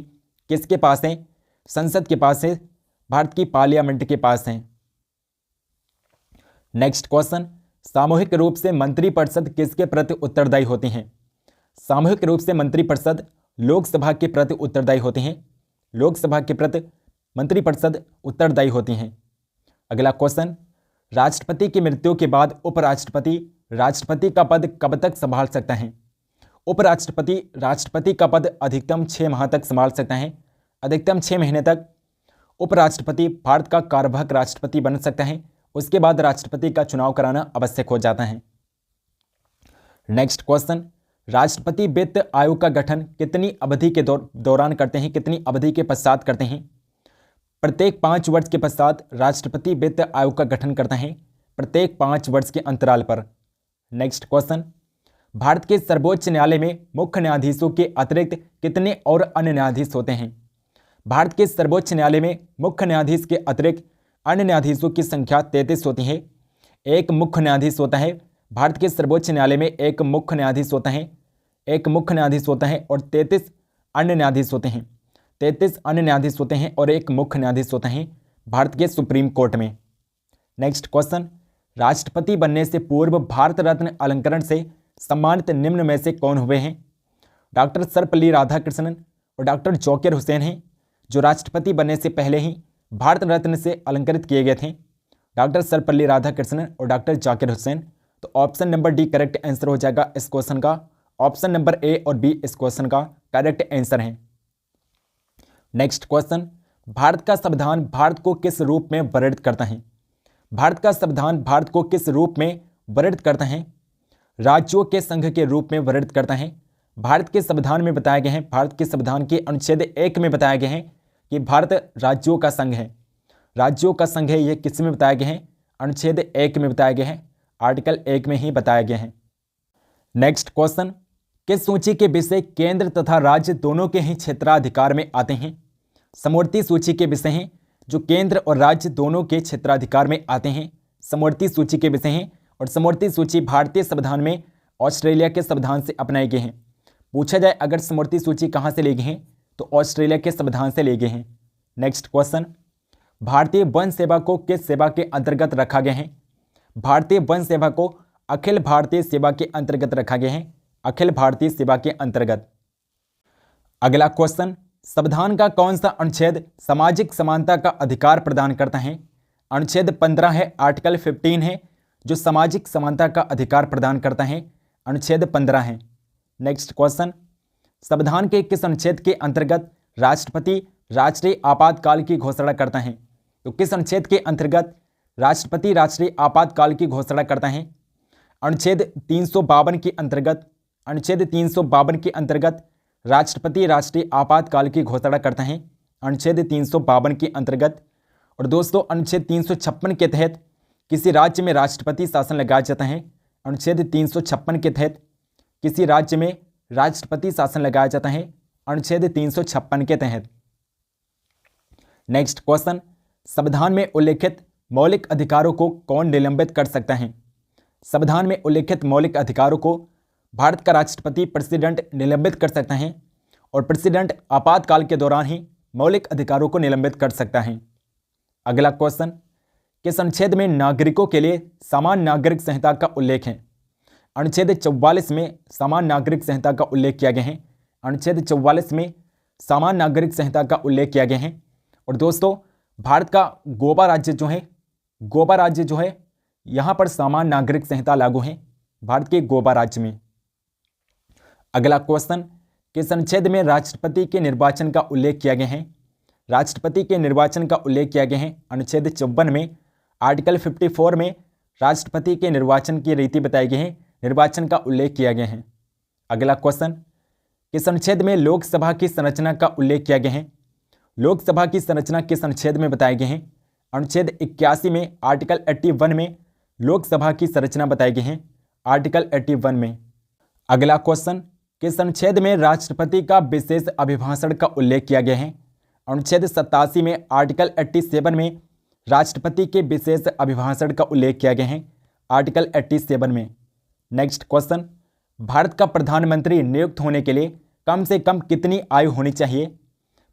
किसके पास है? संसद के पास है, भारत की पार्लियामेंट के पास है। नेक्स्ट क्वेश्चन, सामूहिक रूप से मंत्रिपरिषद किसके प्रति उत्तरदायी होती हैं? सामूहिक रूप से मंत्रिपरिषद लोकसभा के प्रति उत्तरदायी होती हैं। लोकसभा के प्रति मंत्रिपरिषद उत्तरदायी होती हैं। अगला क्वेश्चन, राष्ट्रपति की मृत्यु के बाद उपराष्ट्रपति राष्ट्रपति का पद कब तक संभाल सकता है? उपराष्ट्रपति राष्ट्रपति का पद अधिकतम 6 माह तक संभाल सकता है। अधिकतम 6 महीने तक उपराष्ट्रपति भारत का कार्यवाहक राष्ट्रपति बन सकता है। उसके बाद राष्ट्रपति का चुनाव कराना आवश्यक हो जाता है। नेक्स्ट क्वेश्चन, राष्ट्रपति वित्त आयोग का गठन कितनी अवधि के दौरान करते हैं, कितनी अवधि के पश्चात करते हैं? प्रत्येक 5 वर्ष के पश्चात राष्ट्रपति वित्त आयोग का गठन करता है, प्रत्येक 5 वर्ष के अंतराल पर। नेक्स्ट क्वेश्चन, भारत के सर्वोच्च न्यायालय में मुख्य न्यायाधीशों के अतिरिक्त कितने और अन्य न्यायाधीश होते हैं? भारत के सर्वोच्च न्यायालय में मुख्य न्यायाधीश के अतिरिक्त अन्य न्यायाधीशों की संख्या 33 होती है। एक मुख्य न्यायाधीश होता है, भारत के सर्वोच्च न्यायालय में एक मुख्य न्यायाधीश होता है, एक मुख्य न्यायाधीश होता है और 33 अन्य न्यायाधीश होते हैं। 33 अन्य न्यायाधीश होते हैं और एक मुख्य न्यायाधीश होता है भारत के सुप्रीम कोर्ट में। नेक्स्ट क्वेश्चन, राष्ट्रपति बनने से पूर्व भारत रत्न अलंकरण से सम्मानित निम्न में से कौन हुए हैं? डॉक्टर सर्वपल्ली राधाकृष्णन और डॉक्टर जाकिर हुसैन हैं, जो राष्ट्रपति बनने से पहले ही भारत रत्न से अलंकृत किए गए थे। डॉक्टर सर्वपल्ली राधाकृष्णन और डॉक्टर जाकिर हुसैन। तो option number D correct answer हो जाएगा इस क्वेश्चन का। ऑप्शन नंबर ए और बी इस क्वेश्चन का करेक्ट आंसर है। नेक्स्ट क्वेश्चन, भारत का संविधान भारत को किस रूप में वर्णित करता है? भारत का संविधान भारत को किस रूप में वर्णित करता है? राज्यों के संघ के रूप में वर्णित करता है। भारत के संविधान में बताया गया है, भारत के संविधान के अनुच्छेद 1 में बताया गया है कि भारत राज्यों का संघ है। राज्यों का संघ है, ये किस में बताया गया है? अनुच्छेद 1 में बताया गया है, आर्टिकल 1 में ही बताया गया है। नेक्स्ट क्वेश्चन, किस सूची के विषय केंद्र तथा राज्य दोनों के ही क्षेत्राधिकार में आते हैं? समवर्ती सूची के विषय हैं जो केंद्र और राज्य दोनों के क्षेत्राधिकार में आते हैं, समवर्ती सूची के विषय हैं। और समवर्ती सूची भारतीय संविधान में ऑस्ट्रेलिया के संविधान से अपनाए गए हैं। पूछा जाए अगर समवर्ती सूची कहाँ से ले गए हैं तो ऑस्ट्रेलिया के संविधान से ले गए हैं। नेक्स्ट क्वेश्चन, भारतीय वन सेवा को किस सेवा के अंतर्गत रखा गया है? भारतीय वन सेवा को अखिल भारतीय सेवा के अंतर्गत रखा गया है, अखिल भारतीय सेवा के अंतर्गत। अगला क्वेश्चन, संविधान का कौन सा अनुच्छेद सामाजिक समानता का अधिकार प्रदान करता है? अनुच्छेद 15 है, आर्टिकल 15 है जो सामाजिक समानता का अधिकार प्रदान करता है, अनुच्छेद 15 है। नेक्स्ट क्वेश्चन, संविधान के किस अनुच्छेद के अंतर्गत राष्ट्रपति राष्ट्रीय आपातकाल की घोषणा करता है? तो किस अनुच्छेद के अंतर्गत राष्ट्रपति राष्ट्रीय आपातकाल की घोषणा करता है? अनुच्छेद 352 के अंतर्गत, अनुच्छेद 352 के अंतर्गत राष्ट्रपति राष्ट्रीय आपातकाल की घोषणा करता है, अनुच्छेद 352 के अंतर्गत। और दोस्तों अनुच्छेद 356 के तहत किसी राज्य में राष्ट्रपति शासन लगाया जाता है, अनुच्छेद 356 के तहत किसी राज्य में राष्ट्रपति शासन लगाया जाता है, अनुच्छेद 356 के तहत। नेक्स्ट क्वेश्चन, संविधान में उल्लेखित मौलिक अधिकारों को कौन निलंबित कर सकता है? संविधान में उल्लेखित मौलिक अधिकारों को भारत का राष्ट्रपति प्रेसिडेंट निलंबित कर सकता है और प्रेसिडेंट आपातकाल के दौरान ही मौलिक अधिकारों को निलंबित कर सकता है। अगला क्वेश्चन, किस अनुच्छेद में नागरिकों के लिए समान नागरिक संहिता का उल्लेख है? अनुच्छेद 44 में समान नागरिक संहिता का उल्लेख किया गया है, अनुच्छेद 44 में समान नागरिक संहिता का उल्लेख किया गया है। और दोस्तों भारत का गोवा राज्य जो है यहाँ पर समान नागरिक संहिता लागू है, भारत के गोवा राज्य में। अगला क्वेश्चन, किस अनुच्छेद में राष्ट्रपति के निर्वाचन का उल्लेख किया गया है? राष्ट्रपति के निर्वाचन का उल्लेख किया गया है अनुच्छेद 54 में, आर्टिकल 54 में राष्ट्रपति के निर्वाचन की रीति बताई गई है, निर्वाचन का उल्लेख किया गया है। अगला क्वेश्चन, किस अनुच्छेद में लोकसभा की संरचना का उल्लेख किया गया है? लोकसभा की संरचना किस अनुच्छेद में बताई गई है? अनुच्छेद 81 में, आर्टिकल 81 में लोकसभा की संरचना बताई गई है, आर्टिकल 81 में। अगला क्वेश्चन, किस अनुच्छेद में राष्ट्रपति का विशेष अभिभाषण का उल्लेख किया गया है? अनुच्छेद 87 में, आर्टिकल 87 में राष्ट्रपति के विशेष अभिभाषण का उल्लेख किया गया है, आर्टिकल 87 में। नेक्स्ट क्वेश्चन, भारत का प्रधानमंत्री नियुक्त होने के लिए कम से कम कितनी आयु होनी चाहिए?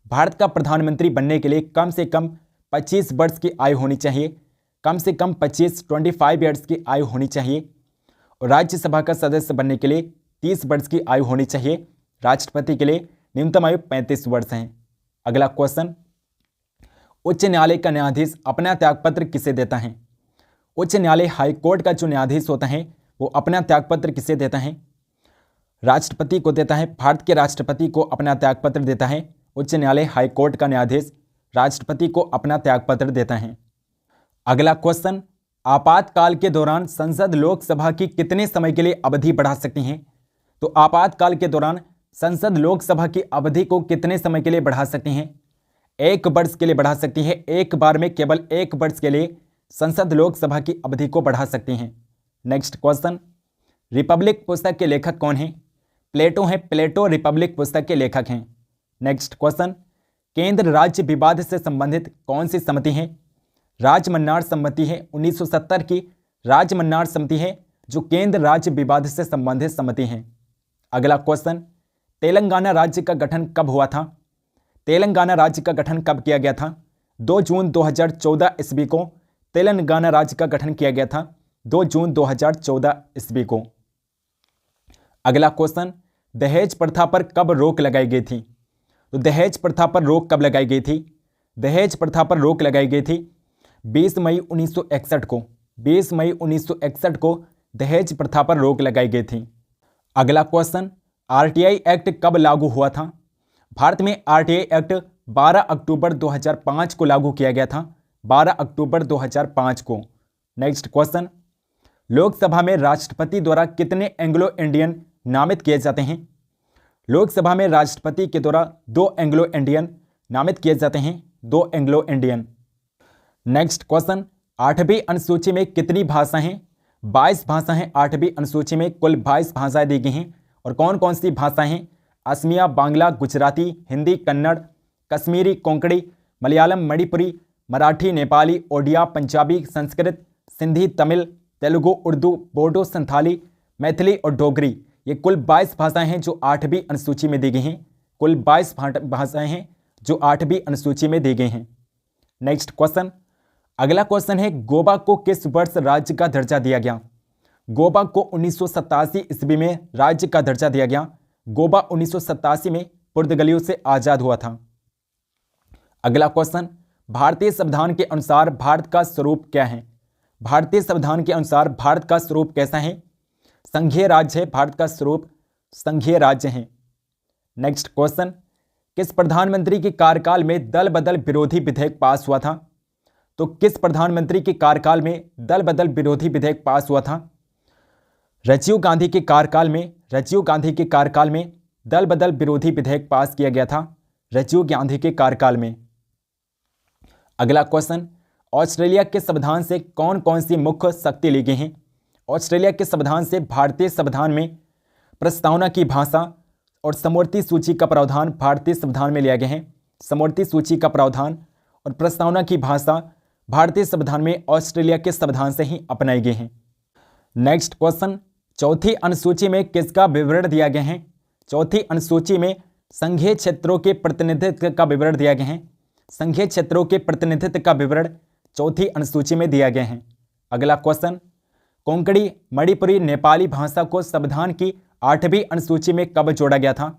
भारत का प्रधानमंत्री बनने के लिए कम से कम 25 वर्ष की आयु होनी चाहिए, कम से कम 25 ईयर्स की आयु होनी चाहिए। और राज्यसभा का सदस्य बनने के लिए 30 वर्ष की आयु होनी चाहिए। राष्ट्रपति के लिए न्यूनतम आयु 35 वर्ष है। अगला क्वेश्चन, उच्च न्यायालय का न्यायाधीश अपना त्यागपत्र किसे देता है? उच्च न्यायालय हाईकोर्ट का जो न्यायाधीश होता है वो अपना त्यागपत्र किसे देता है? राष्ट्रपति को देता है, भारत के राष्ट्रपति को अपना त्यागपत्र देता है। उच्च न्यायालय हाईकोर्ट का न्यायाधीश राष्ट्रपति को अपना त्यागपत्र देता है। अगला क्वेश्चन, आपातकाल के दौरान संसद लोकसभा की कितने समय के लिए अवधि बढ़ा सकती है? तो आपातकाल के दौरान संसद लोकसभा की अवधि को कितने समय के लिए बढ़ा सकती हैं? 1 वर्ष के लिए बढ़ा सकती है। एक बार में केवल 1 वर्ष के लिए संसद लोकसभा की अवधि को बढ़ा सकती हैं। नेक्स्ट क्वेश्चन, रिपब्लिक पुस्तक के लेखक कौन हैं? प्लेटो हैं। प्लेटो रिपब्लिक पुस्तक के लेखक हैं। नेक्स्ट क्वेश्चन, केंद्र राज्य विवाद से संबंधित कौन सी समिति है? राजमन्नार समिति है। 1970 की राजमन्नार समिति है जो केंद्र राज्य विवाद से संबंधित समिति है। अगला क्वेश्चन, तेलंगाना राज्य का गठन कब हुआ था? तेलंगाना राज्य का गठन कब किया गया था? 2 जून 2014 ईस्वी को तेलंगाना राज्य का गठन किया गया था। 2 जून 2014 ईस्वी को। अगला क्वेश्चन, दहेज प्रथा पर कब रोक लगाई गई थी? तो दहेज प्रथा पर रोक कब लगाई गई थी? दहेज प्रथा पर रोक लगाई गई थी 20 मई 1961 को। 20 मई 1961 को दहेज प्रथा पर रोक लगाई गई थी। अगला क्वेश्चन, आरटीआई एक्ट कब लागू हुआ था? भारत में आरटीआई एक्ट 12 अक्टूबर 2005 को लागू किया गया था। 12 अक्टूबर 2005 को। नेक्स्ट क्वेश्चन, लोकसभा में राष्ट्रपति द्वारा कितने एंग्लो इंडियन नामित किए जाते हैं? लोकसभा में राष्ट्रपति के द्वारा 2 एंग्लो इंडियन नामित किए जाते हैं। 2 एंग्लो इंडियन। नेक्स्ट क्वेश्चन, 8वीं अनुसूची में कितनी भाषा हैं? 22 भाषा हैं। 8वीं अनुसूची में कुल 22 भाषाएं दी गई हैं। और कौन कौन सी भाषाएं हैं? असमिया, बांग्ला, गुजराती, हिंदी, कन्नड़, कश्मीरी, कोंकणी, मलयालम, मणिपुरी, मराठी, नेपाली, ओडिया, पंजाबी, संस्कृत, सिंधी, तमिल, तेलुगु, उर्दू, बोडो, संथाली, मैथिली और डोगरी। ये कुल 22 भाषाएं हैं जो 8वीं अनुसूची में दी गई हैं। कुल 22 भाषाएं हैं जो 8वीं अनुसूची में दी गई हैं। नेक्स्ट क्वेश्चन, अगला क्वेश्चन है, गोवा को किस वर्ष राज्य का दर्जा दिया गया? गोवा को 1987 ईस्वी में राज्य का दर्जा दिया गया। गोवा 1987 में पुर्तगालियों से आजाद हुआ था। अगला क्वेश्चन, भारतीय संविधान के अनुसार भारत का स्वरूप क्या है? भारतीय संविधान के अनुसार भारत का स्वरूप कैसा है? संघीय राज्य है। भारत का स्वरूप संघीय राज्य है। नेक्स्ट क्वेश्चन, किस प्रधानमंत्री के कार्यकाल में दल बदल विरोधी विधेयक पास हुआ था? तो किस प्रधानमंत्री के कार्यकाल में दल बदल विरोधी विधेयक पास हुआ था? राजीव गांधी के कार्यकाल में। राजीव गांधी के कार्यकाल में दल बदल विरोधी विधेयक पास किया गया था। राजीव गांधी के कार्यकाल में। अगला क्वेश्चन, ऑस्ट्रेलिया के संविधान से कौन कौन सी मुख्य शक्ति ली गई हैं? ऑस्ट्रेलिया के संविधान से भारतीय संविधान में प्रस्तावना की भाषा और समवर्ती सूची का प्रावधान भारतीय संविधान में लिया गया है। समवर्ती सूची का प्रावधान और प्रस्तावना की भाषा भारतीय संविधान में ऑस्ट्रेलिया के संविधान से ही अपनाई गई हैं। नेक्स्ट क्वेश्चन, चौथी अनुसूची में किसका विवरण दिया गया है? चौथी अनुसूची में संघीय क्षेत्रों के प्रतिनिधित्व का विवरण दिया गया है। संघीय क्षेत्रों के प्रतिनिधित्व का विवरण चौथी अनुसूची में दिया गया है। अगला क्वेश्चन, कोंकणी, मणिपुरी, नेपाली भाषा को संविधान की 8वीं अनुसूची में कब जोड़ा गया था?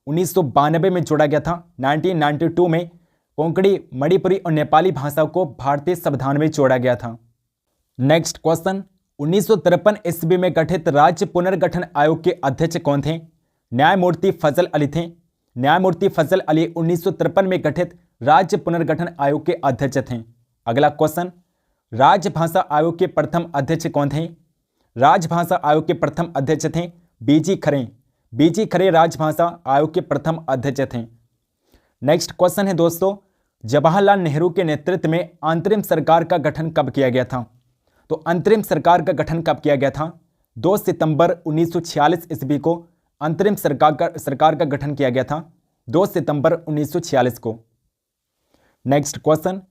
1992 में जोड़ा गया था। 1992 में कोंकणी, मणिपुरी और नेपाली भाषा को भारतीय संविधान में जोड़ा गया था। नेक्स्ट क्वेश्चन, 1953 ईस्वी में गठित राज्य पुनर्गठन आयोग के अध्यक्ष कौन थे? न्यायमूर्ति फजल अली थे। न्यायमूर्ति फजल अली 1953 में गठित राज्य पुनर्गठन आयोग के अध्यक्ष थे। अगला क्वेश्चन, राजभाषा आयोग के प्रथम अध्यक्ष कौन थे? राजभाषा आयोग के प्रथम अध्यक्ष थे बीजी खरे। बीजी खरे राजभाषा आयोग के प्रथम अध्यक्ष थे। नेक्स्ट क्वेश्चन है दोस्तों, जवाहरलाल नेहरू के नेतृत्व में अंतरिम सरकार का गठन कब किया गया था? तो अंतरिम सरकार का गठन कब किया गया था? 2 सितंबर 1946 ईस्वी को अंतरिम सरकार का गठन किया गया था। 2 सितंबर 1946 को। नेक्स्ट क्वेश्चन,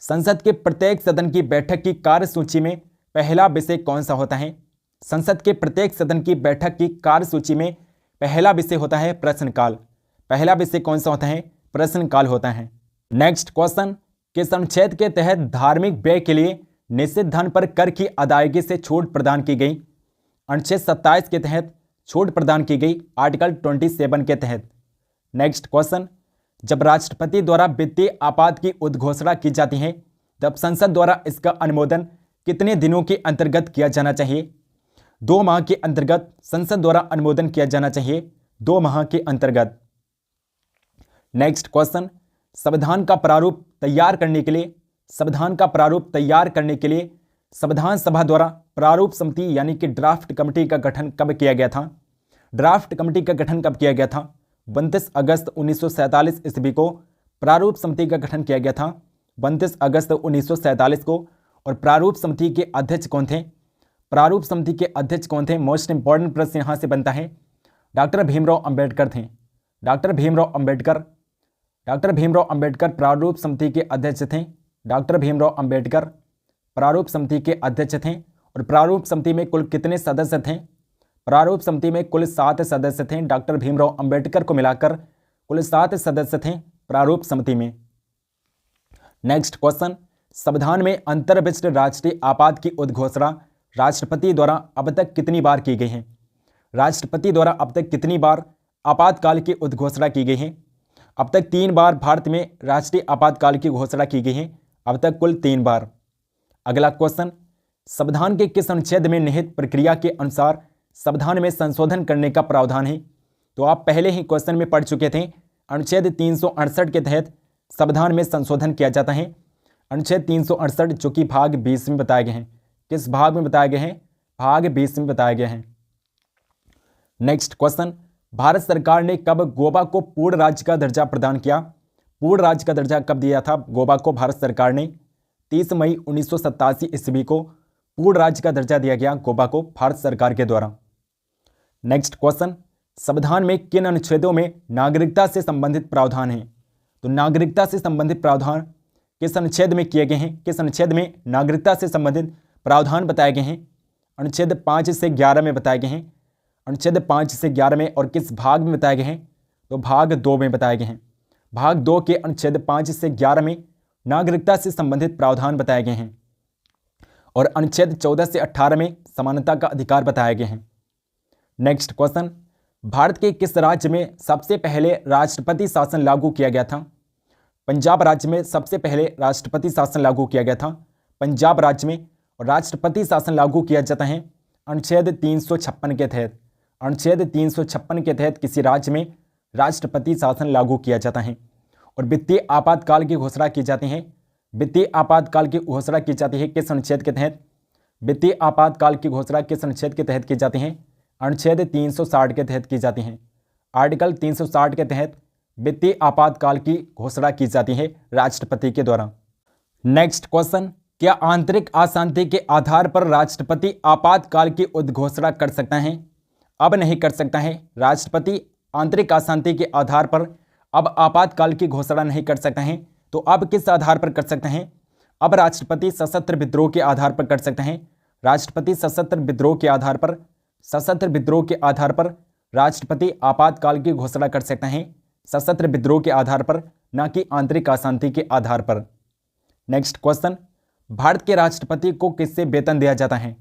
संसद के प्रत्येक सदन की बैठक की कार्यसूची में पहला विषय कौन सा होता है? संसद के प्रत्येक सदन की बैठक की कार्यसूची में पहला विषय होता है प्रश्नकाल। पहला विषय कौन सा होता है? प्रश्नकाल होता है। नेक्स्ट क्वेश्चन, किस अनुच्छेद के तहत धार्मिक व्यय के लिए निश्चित धन पर कर की अदायगी से छूट प्रदान की गई? अनुच्छेद 27 के तहत छूट प्रदान की गई, आर्टिकल 27 के तहत। नेक्स्ट क्वेश्चन, जब राष्ट्रपति द्वारा वित्तीय आपात की उद्घोषणा की जाती है तब संसद द्वारा इसका अनुमोदन कितने दिनों के अंतर्गत किया जाना चाहिए? 2 माह के अंतर्गत संसद द्वारा अनुमोदन किया जाना चाहिए। 2 माह के अंतर्गत। नेक्स्ट क्वेश्चन, संविधान का प्रारूप तैयार करने के लिए संविधान सभा द्वारा प्रारूप समिति यानी कि ड्राफ्ट कमेटी का गठन कब किया गया था? ड्राफ्ट कमेटी का गठन कब किया गया था? 29 अगस्त 1947 ईस्वी को प्रारूप समिति का गठन किया गया था 29 अगस्त 1947 को। और प्रारूप समिति के अध्यक्ष कौन थे? प्रारूप समिति के अध्यक्ष कौन थे? मोस्ट इंपॉर्टेंट प्रश्न यहाँ से बनता है। डॉक्टर भीमराव अंबेडकर थे। डॉक्टर भीमराव अंबेडकर प्रारूप समिति के अध्यक्ष थे। डॉक्टर भीमराव अंबेडकर प्रारूप समिति के अध्यक्ष थे। और प्रारूप समिति में कुल कितने सदस्य थे? प्रारूप समिति में कुल 7 सदस्य थे। डॉक्टर भीमराव अंबेडकर को मिलाकर कुल 7 सदस्य थे प्रारूप समिति में। नेक्स्ट क्वेश्चन, संविधान में अंतर्विशिष्ट राष्ट्रीय आपात की उद्घोषणा राष्ट्रपति द्वारा अब तक कितनी बार की गई है? राष्ट्रपति द्वारा अब तक कितनी बार आपातकाल की उद्घोषणा की गई है? अब तक 3 बार भारत में राष्ट्रीय आपातकाल की घोषणा की गई है, अब तक कुल 3 बार। अगला क्वेश्चन, संविधान के किस अनुच्छेद में निहित प्रक्रिया के अनुसार संविधान में संशोधन करने का प्रावधान है? तो आप पहले ही क्वेश्चन में पढ़ चुके थे। अनुच्छेद 368 के तहत संविधान में संशोधन किया जाता है। अनुच्छेद 368 जो कि भाग 20 में बताए गए हैं। किस भाग में बताए गए हैं? भाग 20 में बताए गए हैं। नेक्स्ट क्वेश्चन, भारत सरकार ने कब गोवा को पूर्ण राज्य का दर्जा प्रदान किया? पूर्ण राज्य का दर्जा कब दिया था गोवा को भारत सरकार ने? 30 मई 1987 ईस्वी को पूर्ण राज्य का दर्जा दिया गया गोवा को भारत सरकार के द्वारा। नेक्स्ट क्वेश्चन, संविधान में किन अनुच्छेदों में नागरिकता से संबंधित प्रावधान हैं? तो नागरिकता से संबंधित प्रावधान किस अनुच्छेद में किए गए हैं? किस अनुच्छेद में नागरिकता से संबंधित प्रावधान बताए गए हैं? अनुच्छेद 5 से 11 में बताए गए हैं। अनुच्छेद 5 से 11 में। और किस भाग में बताए गए हैं? तो भाग 2 में बताए गए हैं। भाग 2 के अनुच्छेद 5 से 11 में नागरिकता से संबंधित प्रावधान बताए गए हैं। और अनुच्छेद 14 से 18 में समानता का अधिकार बताए गए हैं। नेक्स्ट क्वेश्चन, भारत के किस राज्य में सबसे पहले राष्ट्रपति शासन लागू किया गया था? पंजाब राज्य में सबसे पहले राष्ट्रपति शासन लागू किया गया था पंजाब राज्य में। और राष्ट्रपति शासन लागू किया जाता है अनुच्छेद 356 के तहत। अनुच्छेद 356 के तहत किसी राज्य में राष्ट्रपति शासन लागू किया जाता है। और वित्तीय आपातकाल की घोषणा की जाती है। वित्तीय आपातकाल की घोषणा की जाती है किस अनुच्छेद के तहत? वित्तीय आपातकाल की घोषणा किस अनुच्छेद के तहत की जाती है? अनुच्छेद 360 के तहत की जाती है। आर्टिकल 360 के तहत वित्तीय आपातकाल की घोषणा की जाती है राष्ट्रपति के द्वारा। नेक्स्ट क्वेश्चन, क्या आंतरिक अशांति के आधार पर राष्ट्रपति आपातकाल की उद्घोषणा कर सकता है? अब नहीं कर सकता है। राष्ट्रपति आंतरिक अशांति के आधार पर अब आपातकाल की घोषणा नहीं कर सकता है। तो अब किस आधार पर कर सकते हैं? अब राष्ट्रपति सशस्त्र विद्रोह के आधार पर कर सकते हैं। राष्ट्रपति सशस्त्र विद्रोह के आधार पर राष्ट्रपति आपातकाल की घोषणा कर सकते हैं। सशस्त्र विद्रोह के आधार पर, न कि आंतरिक अशांति के आधार पर। नेक्स्ट क्वेश्चन, भारत के राष्ट्रपति को किससे वेतन दिया जाता है?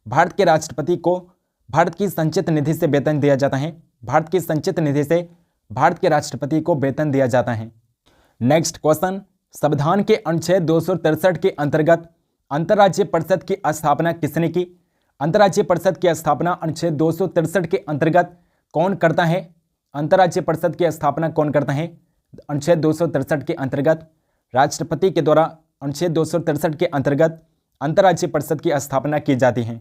भारत के राष्ट्रपति को भारत की संचित निधि से वेतन दिया जाता है। भारत की संचित निधि से भारत के राष्ट्रपति को वेतन दिया जाता है। नेक्स्ट क्वेश्चन, संविधान के अनुच्छेद 263 के अंतर्गत अंतर्राज्यीय परिषद की स्थापना किसने की? अंतर्राज्यीय परिषद की स्थापना अनुच्छेद 263 के अंतर्गत कौन करता है? अंतर्राज्यीय परिषद की स्थापना कौन करता है? अनुच्छेद 263 के अंतर्गत राष्ट्रपति के द्वारा अनुच्छेद 263 के अंतर्गत अंतर्राज्यीय परिषद की स्थापना की जाती है।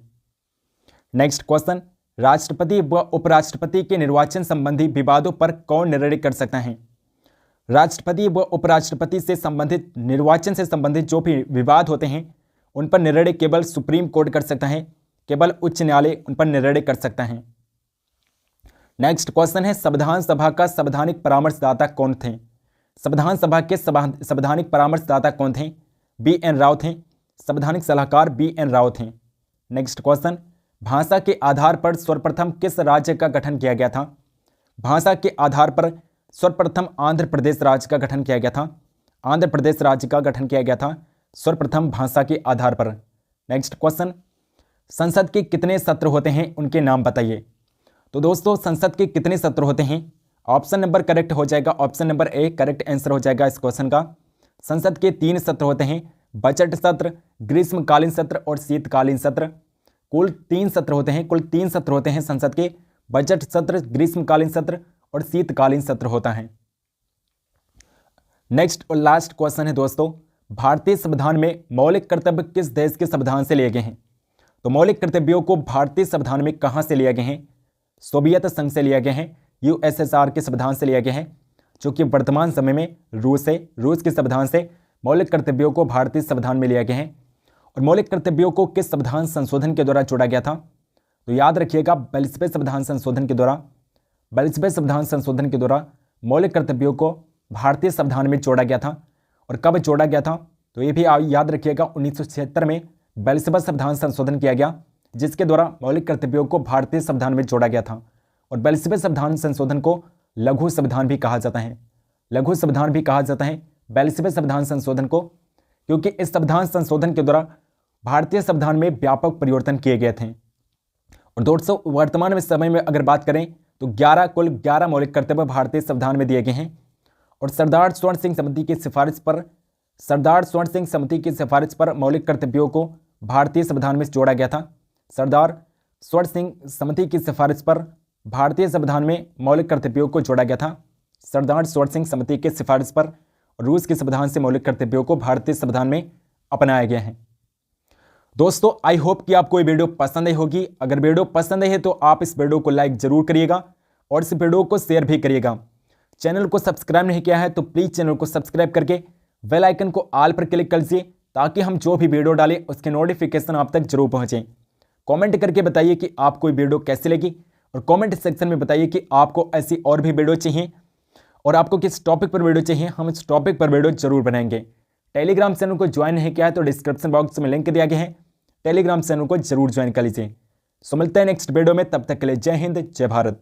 नेक्स्ट क्वेश्चन, राष्ट्रपति व उपराष्ट्रपति के निर्वाचन संबंधी विवादों पर कौन निर्णय कर सकता है? राष्ट्रपति व उपराष्ट्रपति से संबंधित निर्वाचन से संबंधित जो भी विवाद होते हैं उन पर निर्णय केवल सुप्रीम कोर्ट कर सकता है। केवल उच्च न्यायालय उन पर निर्णय कर सकता है। नेक्स्ट क्वेश्चन है, संविधान सभा का संवैधानिक परामर्शदाता कौन थे? संविधान सभा के संवैधानिक परामर्शदाता कौन थे? BN राव थे। संवैधानिक सलाहकार BN राव थे। नेक्स्ट क्वेश्चन, भाषा के आधार पर सर्वप्रथम किस राज्य का गठन किया गया था? भाषा के आधार पर सर्वप्रथम आंध्र प्रदेश राज्य का गठन किया गया था। आंध्र प्रदेश राज्य का गठन किया गया था सर्वप्रथम भाषा के आधार पर। नेक्स्ट क्वेश्चन, संसद के कितने सत्र होते हैं, उनके नाम बताइए। तो दोस्तों, संसद के कितने सत्र होते हैं? ऑप्शन नंबर करेक्ट हो जाएगा, option number A correct answer हो जाएगा इस क्वेश्चन का। संसद के 3 सत्र होते हैं, बजट सत्र, ग्रीष्मकालीन सत्र और शीतकालीन सत्र। कुल 3 सत्र होते हैं, कुल 3 सत्र होते हैं संसद के, बजट सत्र, ग्रीष्मकालीन सत्र और शीतकालीन सत्र होता है। नेक्स्ट और लास्ट क्वेश्चन है दोस्तों, भारतीय संविधान में मौलिक कर्तव्य किस देश के संविधान से लिए गए हैं? तो मौलिक कर्तव्यों को भारतीय संविधान में कहां से लिए गए हैं? सोवियत संघ से लिए गए हैं, USSR के संविधान से लिए गए हैं। जो कि वर्तमान समय में रूस के संविधान से मौलिक कर्तव्यों को भारतीय संविधान में लिया गया है। और मौलिक कर्तव्यों को किस संविधान संशोधन के द्वारा जोड़ा गया था? तो याद रखिएगा 42वें संविधान संशोधन के द्वारा मौलिक कर्तव्यों को भारतीय संविधान में जोड़ा गया था। और कब जोड़ा गया था? तो ये भी याद रखिएगा 1976 में 42वां संविधान संशोधन किया गया, जिसके द्वारा मौलिक कर्तव्यों को भारतीय संविधान में जोड़ा गया था। और 42वें संविधान संशोधन को लघु संविधान भी कहा जाता है। 42वें संविधान संशोधन को, क्योंकि इस संविधान संशोधन के द्वारा भारतीय संविधान में व्यापक परिवर्तन किए गए थे। और दोस्तों वर्तमान में समय में अगर बात करें तो कुल 11 मौलिक कर्तव्य भारतीय संविधान में दिए गए हैं। और सरदार स्वर्ण सिंह समिति की सिफारिश पर मौलिक कर्तव्यों को भारतीय संविधान में जोड़ा गया था। सरदार स्वर्ण सिंह समिति की सिफारिश पर भारतीय संविधान में मौलिक कर्तव्यों को जोड़ा गया था। सरदार स्वर्ण सिंह समिति के सिफारिश पर रूस के संविधान से मौलिक कर्तव्यों को भारतीय संविधान में अपनाया गया है। दोस्तों आई होप कि आपको ये वीडियो पसंद आई होगी। अगर वीडियो पसंद आई है तो आप इस वीडियो को लाइक जरूर करिएगा और इस वीडियो को शेयर भी करिएगा। चैनल को सब्सक्राइब नहीं किया है तो प्लीज़ चैनल को सब्सक्राइब करके बेल आइकन को ऑल पर क्लिक कर लीजिए, ताकि हम जो भी वीडियो डालें उसके नोटिफिकेशन आप तक जरूर पहुँचें। कॉमेंट करके बताइए कि आपको ये वीडियो कैसी लगी, और कमेंट सेक्शन में बताइए कि आपको ऐसी और भी वीडियो चाहिए और आपको किस टॉपिक पर वीडियो चाहिए। हम इस टॉपिक पर वीडियो जरूर बनाएंगे। टेलीग्राम चैनल को ज्वाइन नहीं किया है तो डिस्क्रिप्शन बॉक्स में लिंक दिया गया है, टेलीग्राम चैनल को जरूर ज्वाइन कर लीजिए। सो मिलते हैं नेक्स्ट वीडियो में, तब तक के लिए जय हिंद जय भारत।